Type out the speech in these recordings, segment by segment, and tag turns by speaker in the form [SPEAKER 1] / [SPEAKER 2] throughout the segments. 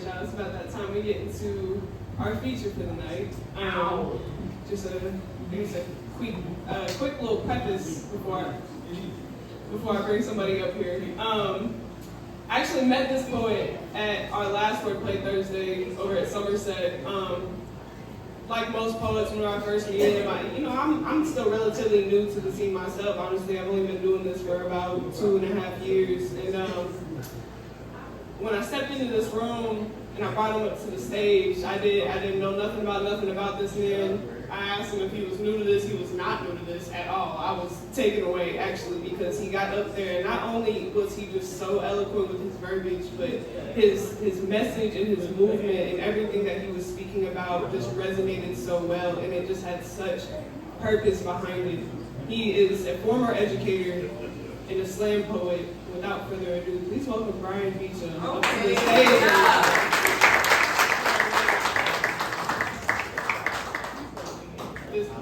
[SPEAKER 1] y'all. It's about that time we get into our feature for the night. Just a quick little preface before I bring somebody up here. I actually met this poet at our last WordPlay Thursday over at Somerset. Like most poets, when I first meet him, I'm still relatively new to the scene myself. Honestly, I've only been doing this for about 2.5 years. And when I stepped into this room and I brought him up to the stage, I didn't know nothing about this man. I asked him if he was new to this. He was not new to this at all. I was taken away, actually, because he got up there, and not only was he just so eloquent with his verbiage, but his message and his movement and everything that he was speaking about just resonated so well, and it just had such purpose behind it. He is a former educator and a slam poet. Without further ado, please welcome Bryan Beechaum up to the stage.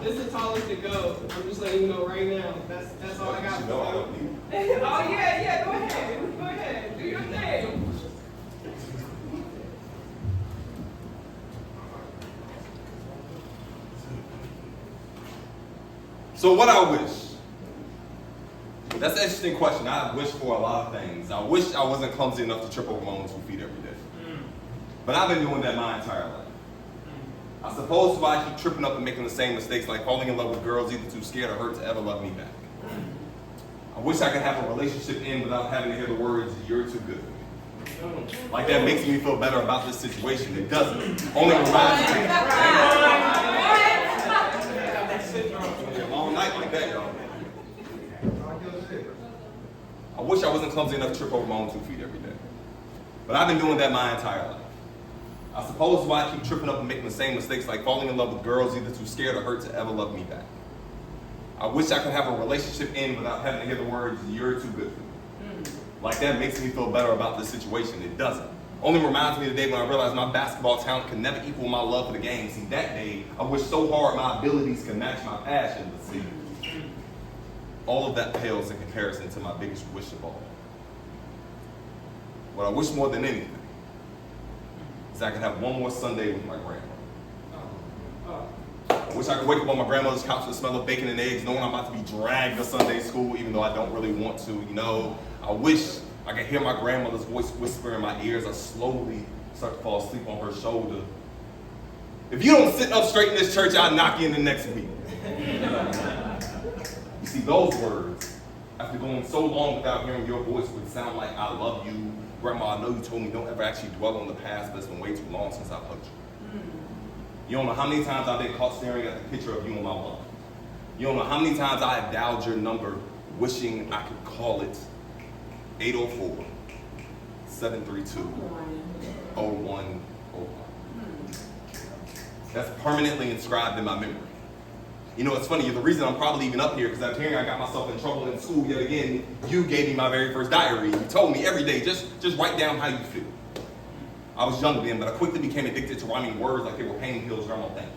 [SPEAKER 1] This is the tallest to go. I'm just letting you know right now. That's all I got.
[SPEAKER 2] You know I don't need.
[SPEAKER 1] Oh yeah, go ahead. Do your thing.
[SPEAKER 2] So what I wish? That's an interesting question. I wish for a lot of things. I wish I wasn't clumsy enough to trip over my own 2 feet every day. But I've been doing that my entire life. I suppose why I keep tripping up and making the same mistakes, like falling in love with girls either too scared or hurt to ever love me back. I wish I could have a relationship end without having to hear the words, "You're too good for me." Like that makes me feel better about this situation. It doesn't. Only reminds me. A long night like that, y'all. I wish I wasn't clumsy enough to trip over my own 2 feet every day. But I've been doing that my entire life. I suppose why I keep tripping up and making the same mistakes, like falling in love with girls either too scared or hurt to ever love me back. I wish I could have a relationship end without having to hear the words, "You're too good for me." Like that makes me feel better about this situation. It doesn't. Only reminds me of the day when I realized my basketball talent could never equal my love for the game. See, that day, I wish so hard my abilities could match my passion, but see, all of that pales in comparison to my biggest wish of all. What I wish more than anything is I could have one more Sunday with my grandma. I wish I could wake up on my grandmother's couch with the smell of bacon and eggs, knowing I'm about to be dragged to Sunday school, even though I don't really want to. I wish I could hear my grandmother's voice whisper in my ears. I slowly start to fall asleep on her shoulder. "If you don't sit up straight in this church, I'll knock you in the next week." You see, those words, after going so long without hearing your voice, would sound like, "I love you. Grandma, I know you told me don't ever actually dwell on the past, but it's been way too long since I've hugged you. You don't know how many times I've been caught staring at the picture of you on my wall. You don't know how many times I have dialed your number wishing I could call it 804-732-0101. That's permanently inscribed in my memory. It's funny, the reason I'm probably even up here, because I'm hearing I got myself in trouble in school yet again. You gave me my very first diary. You told me every day, just write down how you feel. I was young then, but I quickly became addicted to rhyming words like they were pain pills. Grandma, thank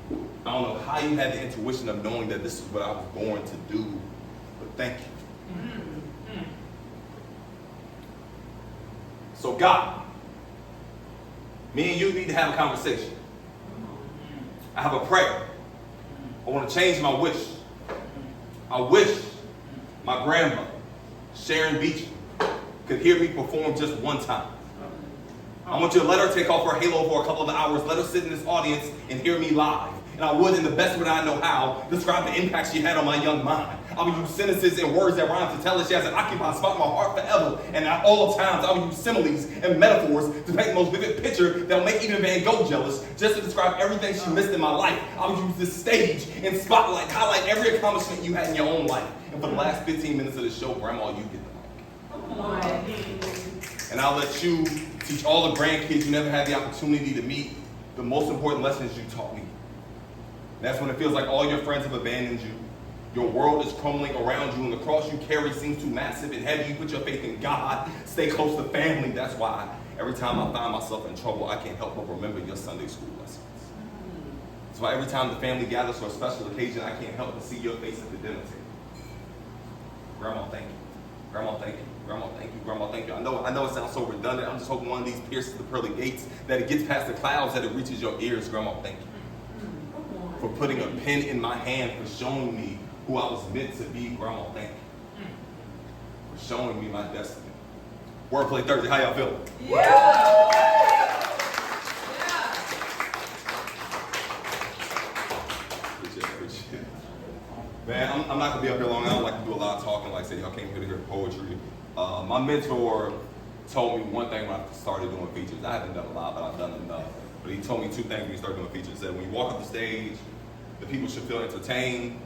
[SPEAKER 2] you. I don't know how you had the intuition of knowing that this is what I was born to do, but thank you. So God, me and you need to have a conversation. I have a prayer. I want to change my wish. I wish my grandmother, Sharon Beechaum, could hear me perform just one time. I want you to let her take off her halo for a couple of hours, let her sit in this audience and hear me live. And I would, in the best way I know how, describe the impact she had on my young mind. I would use sentences and words that rhyme to tell her she has an occupied spot in my heart forever. And at all times, I would use similes and metaphors to paint the most vivid picture that will make even Van Gogh jealous, just to describe everything she missed in my life. I would use this stage and spotlight, highlight every accomplishment you had in your own life. And for the last 15 minutes of the show, Grandma, you get the mic. And I'll let you teach all the grandkids you never had the opportunity to meet the most important lessons you taught me. And that's when it feels like all your friends have abandoned you. Your world is crumbling around you, and the cross you carry seems too massive and heavy. You put your faith in God, stay close to family. That's why every time I find myself in trouble, I can't help but remember your Sunday school lessons. That's why every time the family gathers for a special occasion, I can't help but see your face at the dinner table. Grandma, thank you. Grandma, thank you. Grandma, thank you, Grandma, thank you. I know it sounds so redundant. I'm just hoping one of these pierces the pearly gates, that it gets past the clouds, that it reaches your ears. Grandma, thank you for putting a pen in my hand, for showing me who I was meant to be. Grandma, thank you for showing me my destiny. Wordplay Thursday, how y'all feeling? Appreciate it. Man, I'm not gonna be up here long. I don't like to do a lot of talking. Like I said, y'all came here to hear poetry. My mentor told me one thing when I started doing features. I haven't done a lot, but I've done enough. But he told me two things when you start doing features. He said, when you walk up the stage, the people should feel entertained.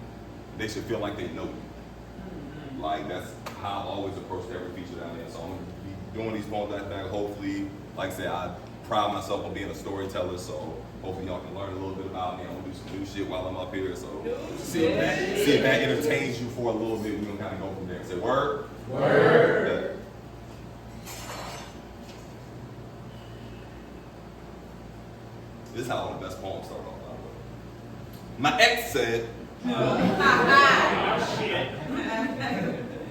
[SPEAKER 2] They should feel like they know you. Like, that's how I've always approached every feature down there. So I'm gonna be doing these poems back. Hopefully, like I said, I pride myself on being a storyteller. So hopefully y'all can learn a little bit about me. I'm gonna do some new shit while I'm up here. So see if that entertains you for a little bit. We're gonna kind of go from there. Say word. Word. Yeah. This is how all the best poems start off. My ex said,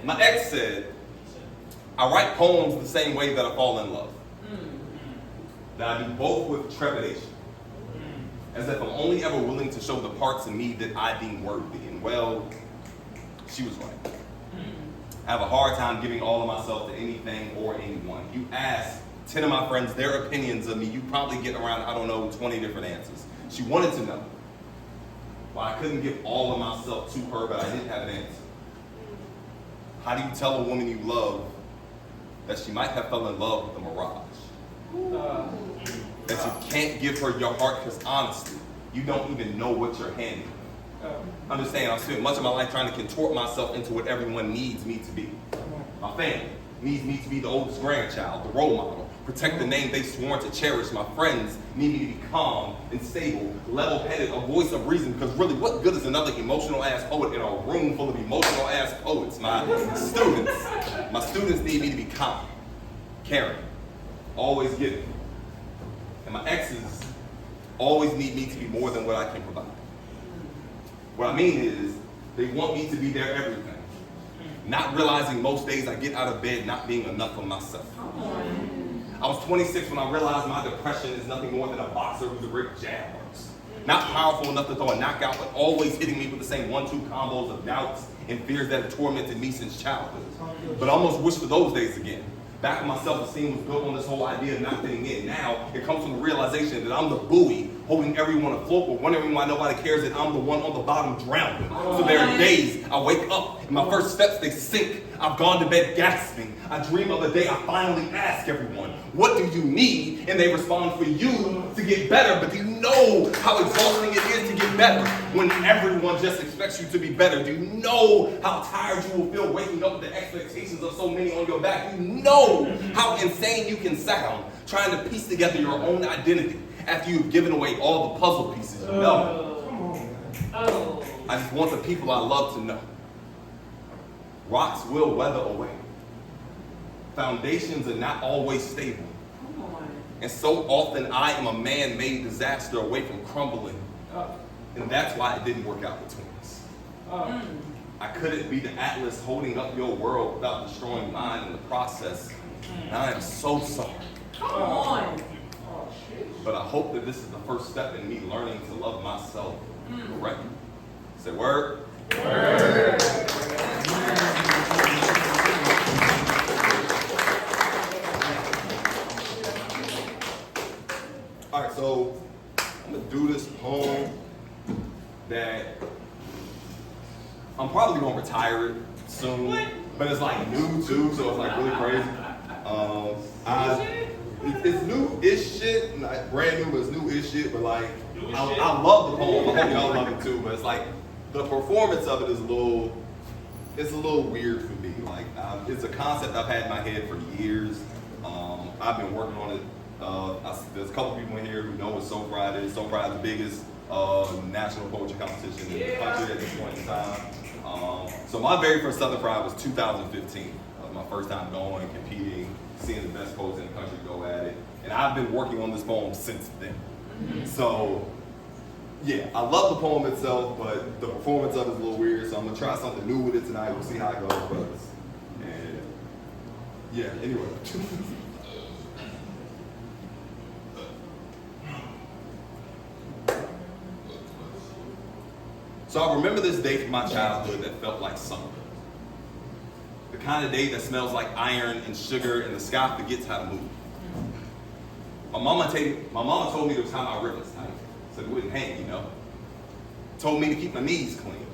[SPEAKER 2] my ex said, I write poems the same way that I fall in love. That I do both with trepidation. As if I'm only ever willing to show the parts in me that I deem worthy. And well, she was right. I have a hard time giving all of myself to anything or anyone. You ask 10 of my friends their opinions of me, you probably get around, 20 different answers. She wanted to know why I couldn't give all of myself to her, but I didn't have an answer. How do you tell a woman you love that she might have fell in love with a mirage? That you can't give her your heart because honestly, you don't even know what you're handing. Understand, I've spent much of my life trying to contort myself into what everyone needs me to be. My family needs me to be the oldest grandchild, the role model, protect the name they sworn to cherish. My friends need me to be calm and stable, level-headed, a voice of reason, because really, what good is another emotional-ass poet in a room full of emotional-ass poets? My students need me to be calm, caring, always giving. And my exes always need me to be more than what I can provide. What I mean is, they want me to be their everything. Not realizing most days I get out of bed not being enough for myself. I was 26 when I realized my depression is nothing more than a boxer who's a great jab works. Not powerful enough to throw a knockout, but always hitting me with the same 1-2 combos of doubts and fears that have tormented me since childhood. But I almost wish for those days again. Back when my self-esteem was built on this whole idea of not fitting in. Now, it comes from the realization that I'm the buoy holding everyone afloat, but wondering why nobody cares that I'm the one on the bottom drowning. So there are days I wake up and my first steps, they sink. I've gone to bed gasping. I dream of the day I finally ask everyone, what do you need? And they respond, for you to get better. But do you know how exhausting it is to get better when everyone just expects you to be better? Do you know how tired you will feel waking up with the expectations of so many on your back? You know how insane you can sound trying to piece together your own identity after you've given away all the puzzle pieces. You know. I just want the people I love to know. Rocks will weather away. Foundations are not always stable. And so often I am a man-made disaster away from crumbling. And that's why it didn't work out between us. I couldn't be the Atlas holding up your world without destroying mine in the process. And I am so sorry.
[SPEAKER 3] Come on.
[SPEAKER 2] But I hope that this is the first step in me learning to love myself correctly. Say word. Word. All right, so I'm gonna do this poem that I'm probably gonna retire it soon, but it's like new too, so it's like really crazy. It's new-ish shit, like brand new, but it's new-ish shit. But like, I love the poem. I hope y'all love it too. But it's like the performance of it is it's a little weird for me. Like, it's a concept I've had in my head for years. I've been working on it. There's a couple people in here who know what Soul Pride is. Soul Pride is the biggest national poetry competition in the country at this point in time. So my very first Southern Pride was 2015. That was my first time going, competing, seeing the best poets in the country go at it. And I've been working on this poem since then. So, yeah, I love the poem itself, but the performance of it is a little weird. So I'm gonna try something new with it tonight. We'll see how it goes, brothers. And Yeah, anyway. So I remember this day from my childhood that felt like summer. The kind of day that smells like iron and sugar and the sky forgets how to move. My mama told me to tie my ribbons tight so it wouldn't hang, you know. Told me to keep my knees clean.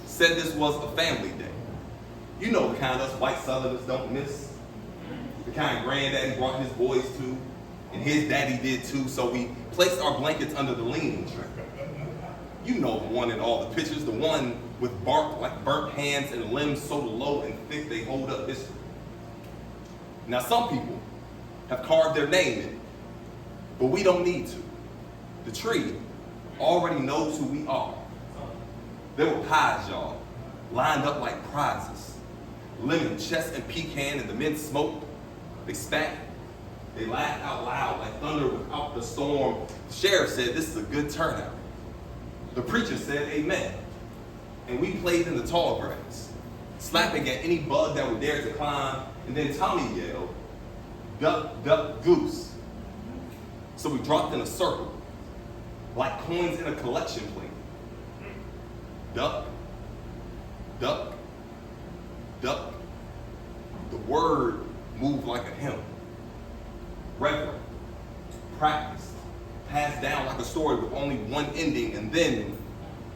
[SPEAKER 2] Said this was a family day. You know the kind us white Southerners don't miss. The kind granddaddy brought his boys to, and his daddy did too, so we placed our blankets under the leaning tree. You know the one in all the pictures, the one with bark like burnt hands and limbs so low and thick they hold up history. Now some people have carved their name in it, but we don't need to. The tree already knows who we are. There were pies, y'all, lined up like prizes. Lemon, chest, and pecan, and the men smoked. They spat. They laughed out loud like thunder without the storm. The sheriff said, "This is a good turnout." The preacher said, "Amen." And we played in the tall grass, slapping at any bug that would dare to climb. And then Tommy yelled, "Duck, duck, goose." So we dropped in a circle, like coins in a collection plate. Duck, duck, duck. The word moved like a hymn. Reverent, practiced, passed down like a story with only one ending, and then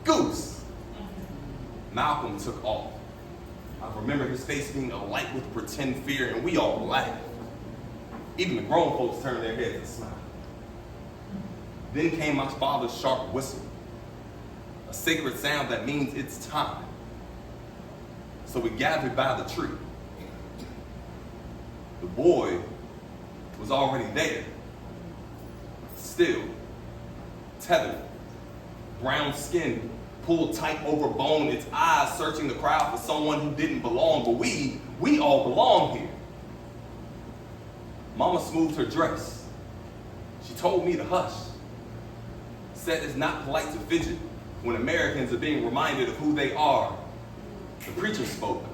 [SPEAKER 2] goose. Malcolm took off. I remember his face being alight with pretend fear, and we all laughed. Even the grown folks turned their heads and smiled. Then came my father's sharp whistle, a sacred sound that means it's time. So we gathered by the tree. The boy was already there, still, tethered, brown skin pulled tight over bone, its eyes searching the crowd for someone who didn't belong, but we all belong here. Mama smoothed her dress. She told me to hush. Said it's not polite to fidget when Americans are being reminded of who they are. The preacher spoke,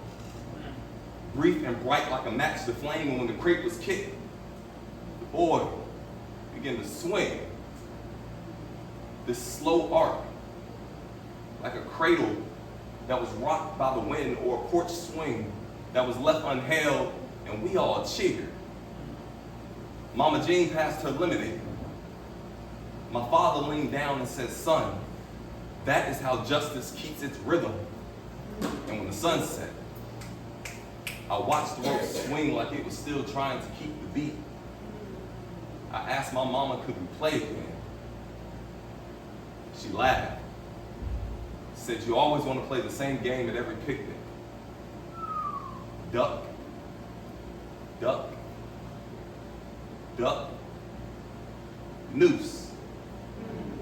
[SPEAKER 2] brief and bright like a match to flame, and when the crate was kicked, the boy began to swing. This slow arc, like a cradle that was rocked by the wind, or a porch swing that was left unheld, and we all cheered. Mama Jean passed her lemonade. My father leaned down and said, "Son, that is how justice keeps its rhythm." And when the sun set, I watched the rope swing like it was still trying to keep the beat. I asked my mama, could we play again? She laughed. Said, "You always want to play the same game at every picnic. Duck, duck, duck, noose."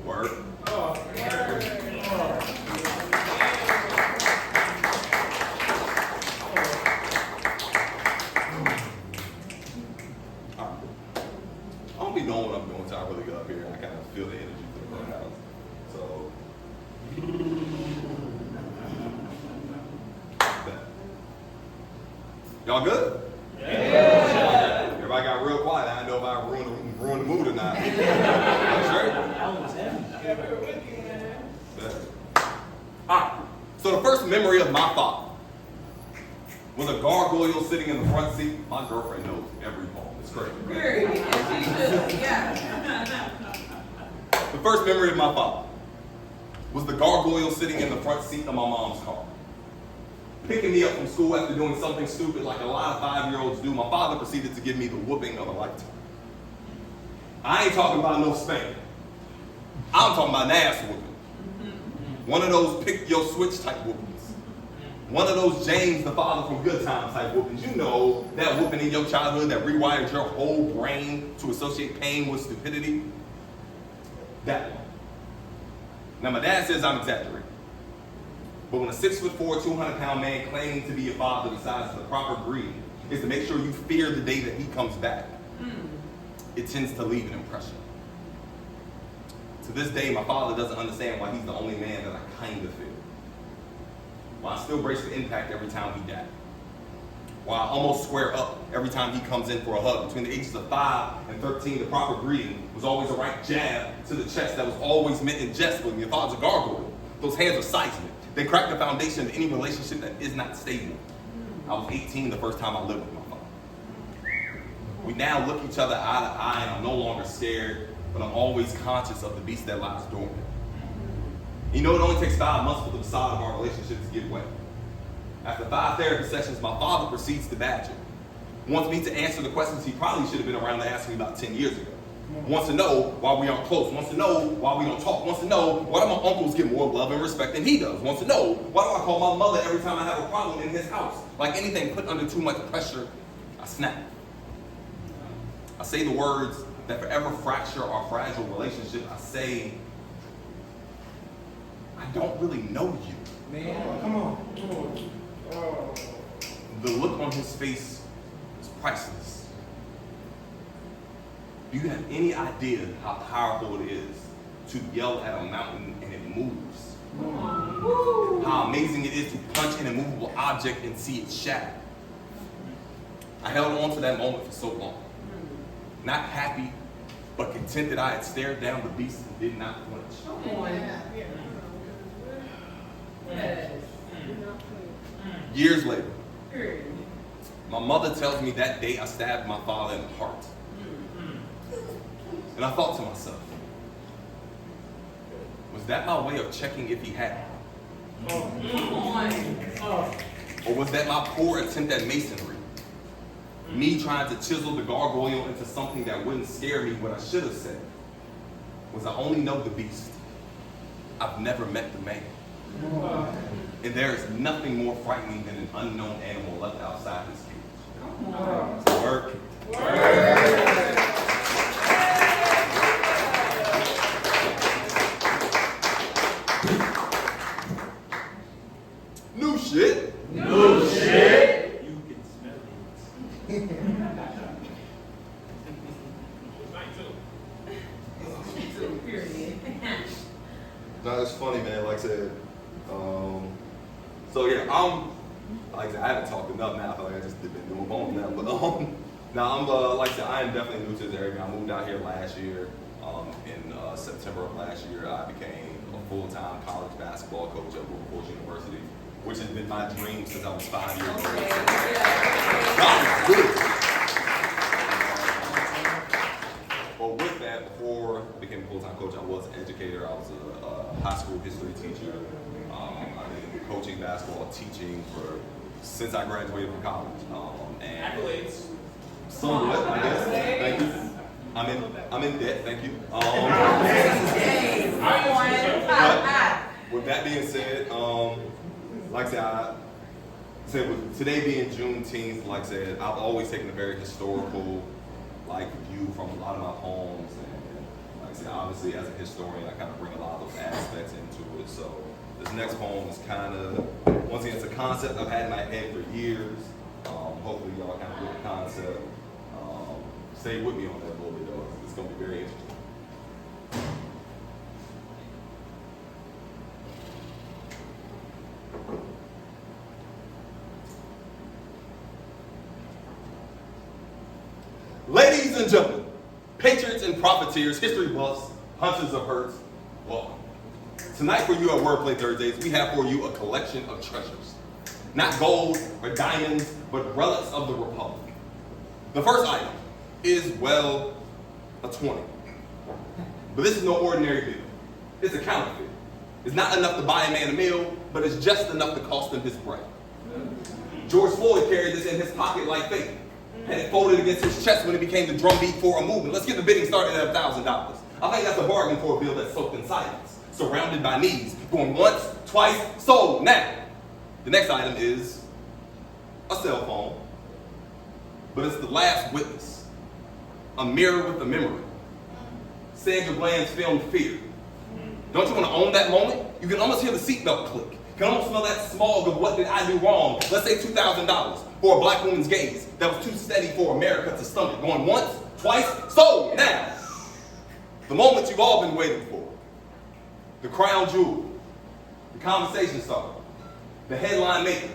[SPEAKER 2] Word. All right. I don't be knowing what I'm doing until I really get up here and I kind of feel the energy for the crowd. So, y'all good? Yeah. Everybody got real quiet. I didn't know if I ruined the mood or not. Sure? All right. So the first memory of my father was a gargoyle sitting in the front seat. My girlfriend knows every poem. It's crazy.
[SPEAKER 1] Very, she should, yeah.
[SPEAKER 2] The first memory of my father was the gargoyle sitting in the front seat of my mom's car. Picking me up from school after doing something stupid like a lot of 5-year-olds do, my father proceeded to give me the whooping of a lifetime. I ain't talking about no spanking. I'm talking about an ass whooping. One of those pick your switch type whoopings. One of those James the Father from Good Times type whoopings. You know that whooping in your childhood that rewired your whole brain to associate pain with stupidity? That one. Now my dad says I'm exaggerating. But when a 6'4", 200-pound man claiming to be your father decides the proper greeting is to make sure you fear the day that he comes back, it tends to leave an impression. To this day, my father doesn't understand why he's the only man that I kind of feel. Why I still brace the impact every time he died. where I almost square up every time he comes in for a hug. Between the ages of 5 and 13, the proper greeting was always a right jab to the chest that was always meant in jest with me. If I was a gargoyle, those hands are seismic. They crack the foundation of any relationship that is not stable. I was 18 the first time I lived with my father. We now look each other eye to eye, and I'm no longer scared, but I'm always conscious of the beast that lies dormant. You know, it only takes 5 months for the facade of our relationship to give way. After 5 therapy sessions, my father proceeds to badger. Wants me to answer the questions he probably should have been around to ask me about 10 years ago. Wants to know why we aren't close. Wants to know why we don't talk. Wants to know why do my uncles get more love and respect than he does. Wants to know why do I call my mother every time I have a problem in his house. Like anything put under too much pressure, I snap. I say the words that forever fracture our fragile relationship. I say, I don't really know you.
[SPEAKER 3] Man, come on. Oh.
[SPEAKER 2] The look on his face is priceless. Do you have any idea how powerful it is to yell at a mountain and it moves? How amazing it is to punch an immovable object and see it shatter. I held on to that moment for so long. Not happy, but content that I had stared down the beast and did not flinch. Years later, my mother tells me that day I stabbed my father in the heart. And I thought to myself, was that my way of checking if he had? Or was that my poor attempt at masonry? Me trying to chisel the gargoyle into something that wouldn't scare me when I should have said was I only know the beast. I've never met the man. And there is nothing more frightening than an unknown animal left outside his cage. Work. New shit.
[SPEAKER 3] New shit.
[SPEAKER 4] You can smell it.
[SPEAKER 2] No, it's funny, man. Like I said, so yeah, like I said, I haven't talked enough now. I feel like I just been doing bones now. But now I'm like I said, I am definitely new to this area. I moved out here last year. In September of last year, I became a full-time college basketball coach at Wilberforce University, which has been my dream since I was 5 years old. God is good. But with that, before I became a full-time coach, I was an educator. I was a high school history teacher. I've been coaching basketball, teaching since I graduated from college. And
[SPEAKER 4] Accolades.
[SPEAKER 2] somewhat, I guess. Thank you. I'm in debt. Thank you. But with that being said, like I said, with today being Juneteenth, like I said, I've always taken a very historical view from a lot of my poems, and like I said, obviously as a historian, I kind of bring a lot of those aspects into it. So this next poem is kind of, once again, it's a concept I've had in my head for years. Hopefully y'all kind of get the concept. Stay with me on that a little bit though. It's going to be very interesting. Ladies and gentlemen, patriots and profiteers, history buffs, hunters of herds, welcome. Tonight for you at WordPlay Thursdays, we have for you a collection of treasures. Not gold or diamonds, but relics of the Republic. The first item is, well, a 20. But this is no ordinary bill. It's a counterfeit. It's not enough to buy a man a meal, but it's just enough to cost him his breath. George Floyd carried this in his pocket like faith. Had it folded against his chest when it became the drumbeat for a movement. Let's get the bidding started at $1,000. I think that's a bargain for a bill that's soaked in silence, surrounded by needs, going once, twice, sold. Now, the next item is a cell phone, but it's the last witness. A mirror with a memory. Sandra Bland's film Fear. Don't you want to own that moment? You can almost hear the seatbelt click. You can almost smell that smog of what did I do wrong. Let's say $2,000 for a black woman's gaze that was too steady for America to stomach. Going once, twice, sold. Now, the moment you've all been waiting for. The crown jewel. The conversation starter. The headline maker.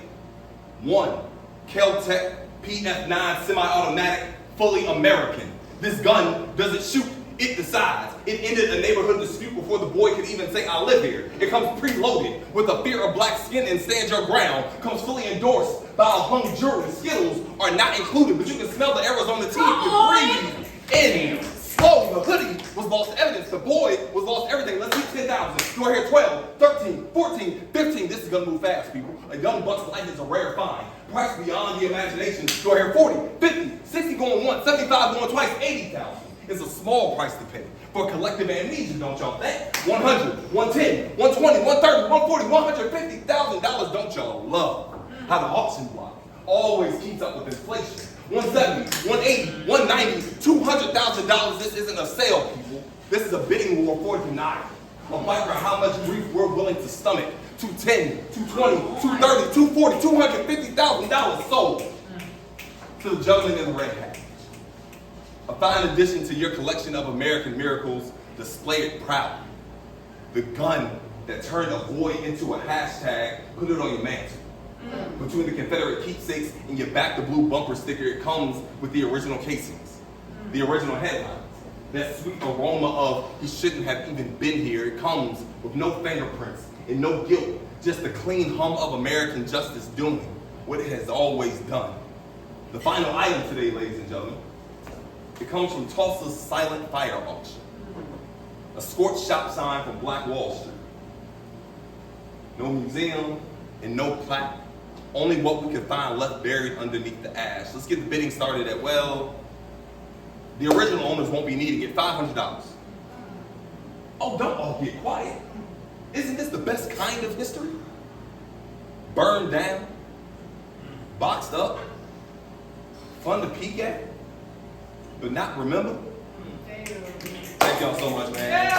[SPEAKER 2] One, Kel-Tec PF9 semi-automatic, fully American. This gun doesn't shoot, it decides. It ended a neighborhood dispute before the boy could even say, I live here. It comes preloaded with a fear of black skin and stand your ground. Comes fully endorsed by a hung jury. Skittles are not included, but you can smell the Arizona tea if you breathe in. Slow, the hoodie was lost evidence. The boy was lost everything. Let's see 10,000. You are here 12, 13, 14, 15. This is going to move fast, people. A young buck's life is a rare find. Price beyond the imagination. You are here 40, 50, 60 going once, 75 going twice, 80,000. It's a small price to pay for collective amnesia, don't y'all think? 100, 110, 120, 130, 140, $150,000, don't y'all love how the auction block always keeps up with inflation? 170, 180, 190, $200,000. This isn't a sale, people. This is a bidding war for denial. A fight for how much grief we're willing to stomach. 210, 220, 230, 240, $250,000 sold to the gentleman in the red hat. A fine addition to your collection of American miracles, display it proudly. The gun that turned a boy into a hashtag, put it on your mantle. Between the Confederate keepsakes and your back the blue bumper sticker, it comes with the original casings, the original headlines. That sweet aroma of he shouldn't have even been here. It comes with no fingerprints and no guilt, just the clean hum of American justice doing what it has always done. The final item today, ladies and gentlemen, it comes from Tulsa's silent fire auction. A scorched shop sign from Black Wall Street. No museum and no plaque. Only what we could find left buried underneath the ash. Let's get the bidding started at, well, the original owners won't be needing it, $500. Oh, don't all get quiet. Isn't this the best kind of history? Burned down, boxed up, fun to peek at, but not remember. Thank y'all so much, man.